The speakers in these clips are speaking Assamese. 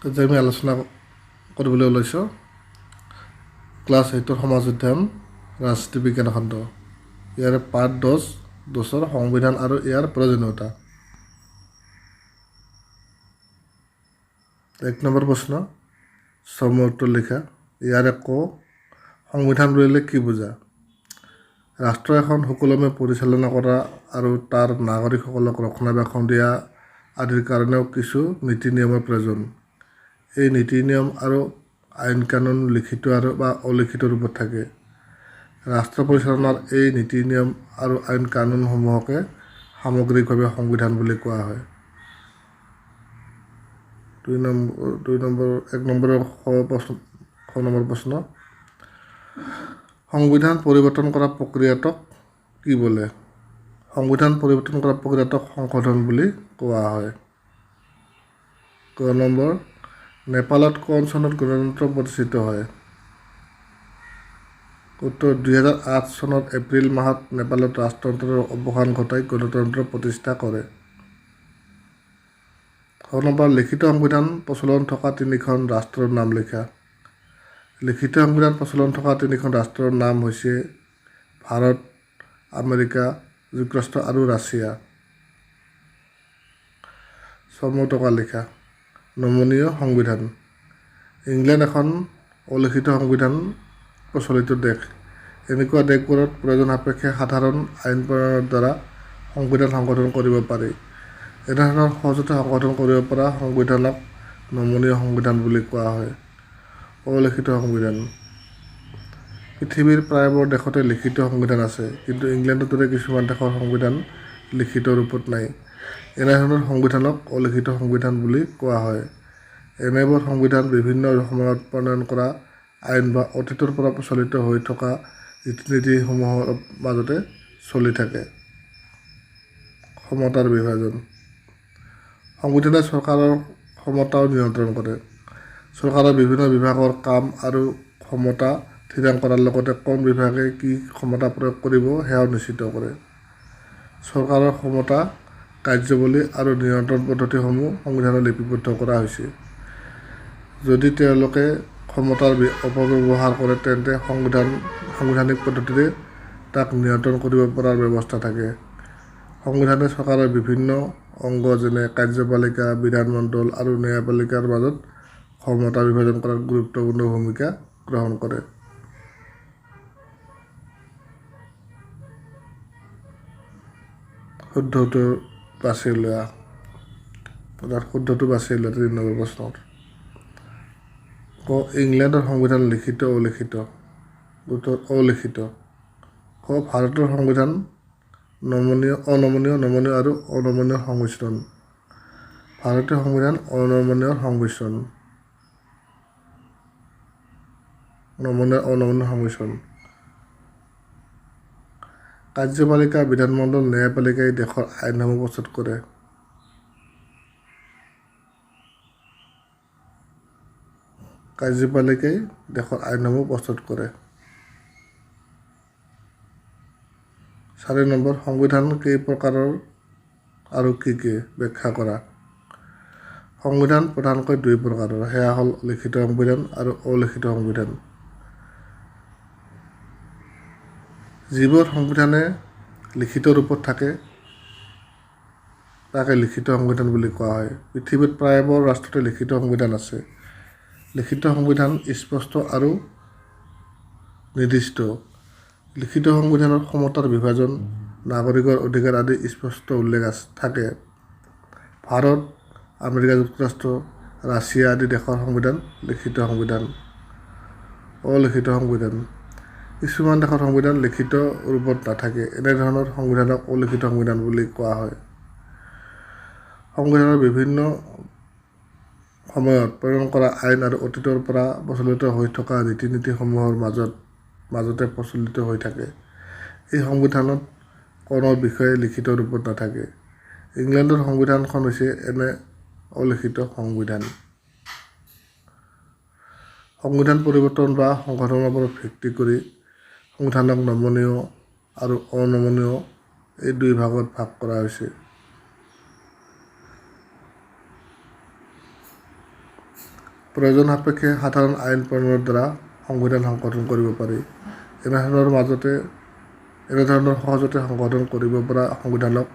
আজি আমি আলোচনা কৰিবলৈ ওলাইছোঁ ক্লাছ 8 সমাজ অধ্যয়ন ৰাজনীতি বিজ্ঞান খণ্ড ইয়াৰে পাৰ্ট 10 সংবিধান আৰু ইয়াৰ প্ৰয়োজনীয়তা। 1 নম্বৰ প্ৰশ্ন চমু উত্তৰ লিখা। ইয়াৰে ক সংবিধান বুলিলে কি বুজা? ৰাষ্ট্ৰ এখন সুকলমে পৰিচালনা কৰা আৰু তাৰ নাগৰিকসকলক ৰক্ষণাবেক্ষণ দিয়া আদিৰ কাৰণেও কিছু নীতি নিয়মৰ প্ৰয়োজন। এই নীতি নিয়ম আৰু আইন কানুন লিখিত আৰু বা অলিখিত ৰূপত থাকে। ৰাষ্ট্ৰ পৰিচালনাৰ এই নীতি নিয়ম আৰু আইন কানুনসমূহকে সামগ্ৰিকভাৱে সংবিধান বুলি কোৱা হয়। 1 নম্বৰৰ খ নম্বৰ প্ৰশ্ন সংবিধান পৰিৱৰ্তন কৰা প্ৰক্ৰিয়াটোক কি বোলে? সংবিধান পৰিৱৰ্তন কৰা প্ৰক্ৰিয়াটোক সংশোধন বুলি কোৱা হয়। ক নম্বৰ নেপালত কোন চনত গণতন্ত্ৰ প্ৰতিষ্ঠিত হয়? উত্তৰ 2008 চনত এপ্ৰিল মাহত নেপালত ৰাজতন্ত্ৰৰ অৱসান ঘটাই গণতন্ত্ৰ প্ৰতিষ্ঠা কৰে। খ নম্বৰ লিখিত সংবিধান প্ৰচলন থকা 3খন ৰাষ্ট্ৰৰ নাম লিখা। লিখিত সংবিধান প্ৰচলন থকা 3খন ৰাষ্ট্ৰৰ নাম হৈছে ভাৰত, আমেৰিকা যুক্তৰাষ্ট্ৰ আৰু ৰাছিয়া। চমু টকা লিখা। নমনীয় সংবিধান। ইংলেণ্ড এখন অলিখিত সংবিধান প্ৰচলিত দেশ। এনেকুৱা দেশবোৰত প্ৰয়োজন সাপেক্ষে সাধাৰণ আইন প্ৰণয়নৰ দ্বাৰা সংবিধান সংশোধন কৰিব পাৰি। এনেধৰণৰ সহজতে সংশোধন কৰিব পৰা সংবিধানক নমনীয় সংবিধান বুলি কোৱা হয়। অলিখিত সংবিধান। পৃথিৱীৰ প্ৰায়বোৰ দেশতে লিখিত সংবিধান আছে, কিন্তু ইংলেণ্ডৰ দৰে কিছুমান দেশৰ সংবিধান লিখিত ৰূপত নাই। এনেধৰণৰ সংবিধানক অলিখিত সংবিধান বুলি কোৱা হয়। এনেবোৰ সংবিধান বিভিন্ন সময়ত প্ৰণয়ন কৰা আইন বা অতীতৰ পৰা প্ৰচলিত হৈ থকা ৰীতি নীতিসমূহৰ মাজতে চলি থাকে। ক্ষমতাৰ বিভাজন। সংবিধানে চৰকাৰৰ ক্ষমতাও নিয়ন্ত্ৰণ কৰে। চৰকাৰৰ বিভিন্ন বিভাগৰ কাম আৰু ক্ষমতা থিৰাং কৰাৰ লগতে কোন বিভাগে কি ক্ষমতা প্ৰয়োগ কৰিব সেয়াও নিশ্চিত কৰে। চৰকাৰৰ ক্ষমতা, কাৰ্যাৱলী আৰু নিয়ন্ত্ৰণ পদ্ধতিসমূহ সংবিধানত লিপিবদ্ধ কৰা হৈছে। যদি তেওঁলোকে ক্ষমতাৰ অপব্যৱহাৰ কৰে তেন্তে সাংবিধানিক পদ্ধতিৰে তাক নিয়ন্ত্ৰণ কৰিব পৰাৰ ব্যৱস্থা থাকে। সংবিধানে চৰকাৰৰ বিভিন্ন অংগ যেনে কাৰ্যপালিকা, বিধানমণ্ডল আৰু ন্যায়পালিকাৰ মাজত ক্ষমতা বিভাজন কৰাত গুৰুত্বপূৰ্ণ ভূমিকা গ্ৰহণ কৰে। শুদ্ধটো বাছি লোৱা। শুদ্ধটো বাছি লোৱা 3 নম্বৰ প্ৰশ্নত। ক ইংলেণ্ডৰ সংবিধান লিখিত অলিখিত? উত্তৰ অলিখিত। ক ভাৰতৰ সংবিধান অনমনীয়, নমনীয় আৰু অনমনীয়ৰ সংমিশ্ৰণ। ভাৰতীয় সংবিধান অনমনীয়ৰ সংমিশ্ৰণ। অনমনীয় সংমিশ্ৰণ। কাৰ্যপালিকা, বিধানমণ্ডল, ন্যায়পালিকাই দেশৰ আইনসমূহ প্ৰস্তুত কৰে। কাৰ্যপালিকাই দেশৰ আইনসমূহ প্ৰস্তুত কৰে। 4 নম্বৰ সংবিধান কেই প্ৰকাৰৰ আৰু কি কি ব্যাখ্যা কৰা। সংবিধান প্ৰধানকৈ 2 প্ৰকাৰৰ, সেয়া হ'ল লিখিত সংবিধান আৰু অলিখিত সংবিধান। যিবোৰ সংবিধানে লিখিত ৰূপত থাকে তাকে লিখিত সংবিধান বুলি কোৱা হয়। পৃথিৱীত প্ৰায়বোৰ ৰাষ্ট্ৰতে লিখিত সংবিধান আছে। লিখিত সংবিধান স্পষ্ট আৰু নিৰ্দিষ্ট। লিখিত সংবিধানৰ ক্ষমতাৰ বিভাজন, নাগৰিকৰ অধিকাৰ আদি স্পষ্ট উল্লেখ থাকে। ভাৰত, আমেৰিকা যুক্তৰাষ্ট্ৰ, ৰাছিয়া আদি দেশৰ সংবিধান লিখিত সংবিধান। অলিখিত সংবিধান। কিছুমান দেশৰ সংবিধান লিখিত ৰূপত নাথাকে। এনেধৰণৰ সংবিধানক অলিখিত সংবিধান বুলি কোৱা হয়। সংবিধানৰ বিভিন্ন সময়ত প্ৰণয়ন কৰা আইন আৰু অতীতৰ পৰা প্ৰচলিত হৈ থকা ৰীতি নীতিসমূহৰ মাজতে প্ৰচলিত হৈ থাকে। এই সংবিধানত কোনো বিষয়ে লিখিত ৰূপত নাথাকে। ইংলেণ্ডৰ সংবিধানখন হৈছে এনে অলিখিত সংবিধান। সংবিধান পৰিৱৰ্তন বা সংশোধনৰ ওপৰত ভিত্তি কৰি সংবিধানক নমনীয় আৰু অনমনীয় এই 2 ভাগত ভাগ কৰা হৈছে। প্ৰয়োজন সাপেক্ষে সাধাৰণ আইন প্ৰণয়নৰ দ্বাৰা সংবিধান সংশোধন কৰিব পাৰি। এনেধৰণৰ সহজতে সংশোধন কৰিব পৰা সংবিধানক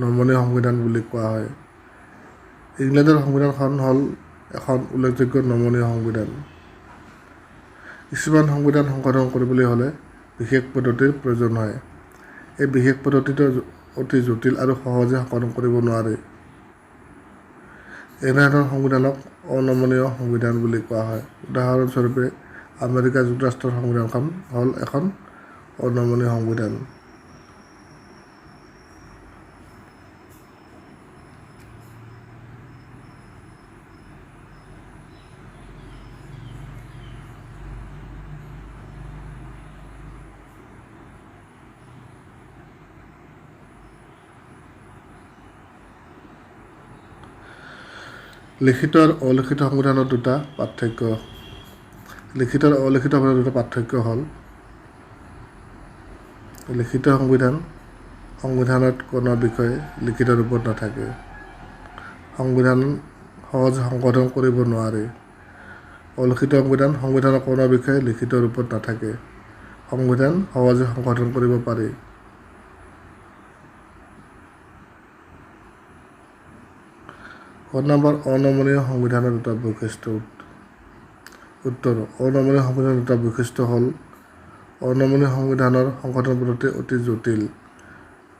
নমনীয় সংবিধান বুলি কোৱা হয়। ইংলেণ্ডৰ সংবিধানখন হ'ল এখন উল্লেখযোগ্য নমনীয় সংবিধান। কিছুমান সংবিধান সংশোধন কৰিবলৈ হ'লে বিশেষ পদ্ধতিৰ প্ৰয়োজন হয়। এই বিশেষ পদ্ধতিটো অতি জটিল আৰু সহজে সংশোধন কৰিব নোৱাৰে। এনেধৰণৰ সংবিধানক অনমনীয় সংবিধান বুলি কোৱা হয়। উদাহৰণস্বৰূপে আমেৰিকা যুক্তৰাষ্ট্ৰৰ সংবিধানখন হ'ল এখন অনমনীয় সংবিধান। লিখিত আৰু অলিখিত সংবিধানৰ দুটা পাৰ্থক্য। লিখিত আৰু অলিখিত সংবিধানৰ দুটা পাৰ্থক্য হ'ল লিখিত সংবিধানত কোনো বিষয় লিখিত ৰূপত নাথাকে। সংবিধান সহজে সংশোধন কৰিব নোৱাৰে। অলিখিত সংবিধানৰ কোনো বিষয় লিখিত ৰূপত নাথাকে। সংবিধান সহজে সংশোধন কৰিব পাৰি। নম্বৰ অনমনীয় সংবিধানৰ দুটা বৈশিষ্ট্য। উত্তৰ: অনমনীয় সংবিধানৰ দুটা বৈশিষ্ট্য হ'ল অনমনীয় সংবিধানৰ সংশোধন পদ্ধতি অতি জটিল।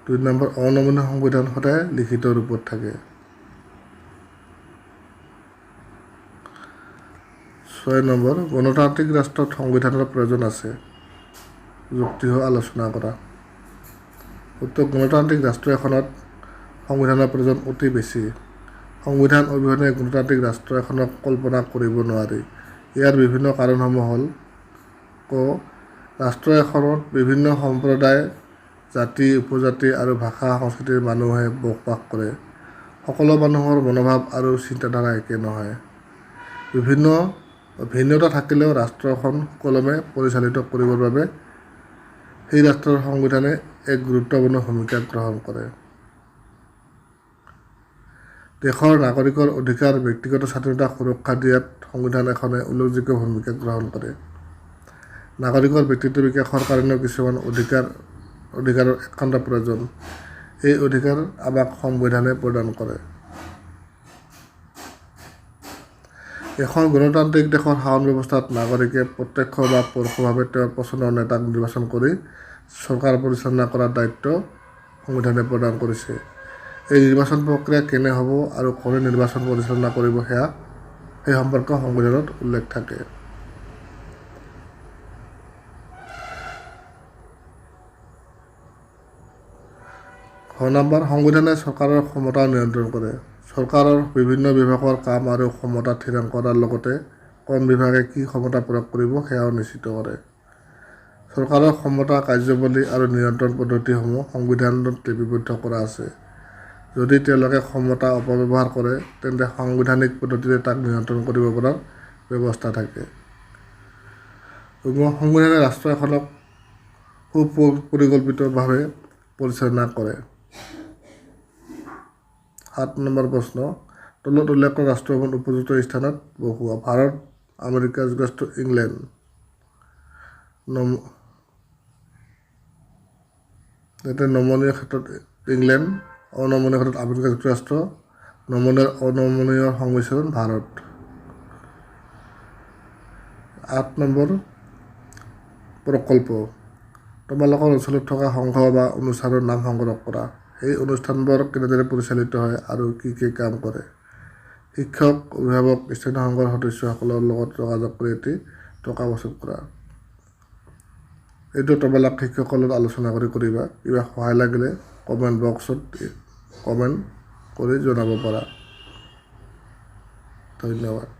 2 নম্বৰ: অনমনীয় সংবিধান সদায় লিখিত ৰূপত থাকে। 6 নম্বৰ: গণতান্ত্ৰিক ৰাষ্ট্ৰত সংবিধানৰ প্ৰয়োজন আছে। যুক্তিসহ আলোচনা কৰা। উত্তৰ: গণতান্ত্ৰিক ৰাষ্ট্ৰ এখনত সংবিধানৰ প্ৰয়োজন অতি বেছি। সংবিধান অবিহনে গণতান্ত্ৰিক ৰাষ্ট্ৰ এখনক কল্পনা কৰিব নোৱাৰি। ইয়াৰ বিভিন্ন কাৰণসমূহ হ'ল: ক. ৰাষ্ট্ৰ এখনত বিভিন্ন সম্প্ৰদায়, জাতি, উপজাতি আৰু ভাষা সংস্কৃতিৰ মানুহে বসবাস কৰে। সকলো মানুহৰ মনোভাৱ আৰু চিন্তাধাৰা একে নহয়। ভিন্নতা থাকিলেও ৰাষ্ট্ৰখন সুকলমে পৰিচালিত কৰিবৰ বাবে সেই ৰাষ্ট্ৰৰ সংবিধানে এক গুৰুত্বপূৰ্ণ ভূমিকা গ্ৰহণ কৰে। দেশৰ নাগৰিকৰ অধিকাৰ, ব্যক্তিগত স্বাধীনতাক সুৰক্ষা দিয়াত সংবিধান এখনে উল্লেখযোগ্য ভূমিকা গ্ৰহণ কৰে। নাগৰিকৰ ব্যক্তিত্ব বিকাশৰ কাৰণেও কিছুমান অধিকাৰৰ একান্ত প্ৰয়োজন। এই অধিকাৰ আমাক সংবিধানে প্ৰদান কৰে। এখন গণতান্ত্ৰিক দেশৰ শাসন ব্যৱস্থাত নাগৰিকে প্ৰত্যক্ষ বা পৰোক্ষভাৱে তেওঁৰ পচন্দৰ নেতাক নিৰ্বাচন কৰি চৰকাৰ পৰিচালনা কৰাৰ দায়িত্ব সংবিধানে প্ৰদান কৰিছে। এই নিৰ্বাচন প্ৰক্ৰিয়া কেনে হ'ব আৰু কোনে নিৰ্বাচন পৰিচালনা কৰিব সেই সম্পৰ্কে সংবিধানত উল্লেখ থাকে। নম্বৰ: সংবিধানে চৰকাৰৰ ক্ষমতা নিয়ন্ত্ৰণ কৰে। চৰকাৰৰ বিভিন্ন বিভাগৰ কাম আৰু ক্ষমতা থিৰাং কৰাৰ লগতে কোন বিভাগে কি ক্ষমতা প্ৰয়োগ কৰিব সেয়াও নিশ্চিত কৰে। চৰকাৰৰ ক্ষমতা, কাৰ্যাৱলী আৰু নিয়ন্ত্ৰণ পদ্ধতিসমূহ সংবিধানত লিপিবদ্ধ কৰা আছে। যদি তেওঁলোকে ক্ষমতা অপব্যৱহাৰ কৰে তেন্তে সাংবিধানিক পদ্ধতিৰে তাক নিয়ন্ত্ৰণ কৰিব পৰাৰ ব্যৱস্থা থাকে। সংবিধানে ৰাষ্ট্ৰ এখনক সুপৰিকল্পিতভাৱে পৰিচালনা কৰে। 7 নম্বৰ প্ৰশ্ন। তলত উল্লেখ কৰা ৰাষ্ট্ৰসমূহ উপযুক্ত স্থানত বহোৱা। ভাৰত, আমেৰিকা যুক্তৰাষ্ট্ৰ, ইংলেণ্ড। নমনীয় ক্ষেত্ৰত ইংলেণ্ড, অনমনীয় ক্ষেত্ৰত আমেৰিকা যুক্তৰাষ্ট্ৰ, নমনীয় অনমনীয় সংমিশ্ৰণ ভাৰত। 8 নম্বৰ প্ৰকল্প। তোমালোকৰ অঞ্চলত থকা সংঘ বা অনুষ্ঠানৰ নাম সংগ্ৰহ কৰা। সেই অনুষ্ঠানবোৰ কেনেদৰে পৰিচালিত হয় আৰু কি কি কাম কৰে? শিক্ষক, অভিভাৱক, স্থানীয় সংঘৰ সদস্যসকলৰ লগত যোগাযোগ কৰি এটি টকা প্ৰস্তুত কৰা। এইটো তোমালোক শিক্ষকৰ লগত আলোচনা কৰিবা। কিবা সহায় লাগিলে কমেণ্ট বক্সত কমেণ্ট কৰি জনাব পাৰা। ধন্যবাদ।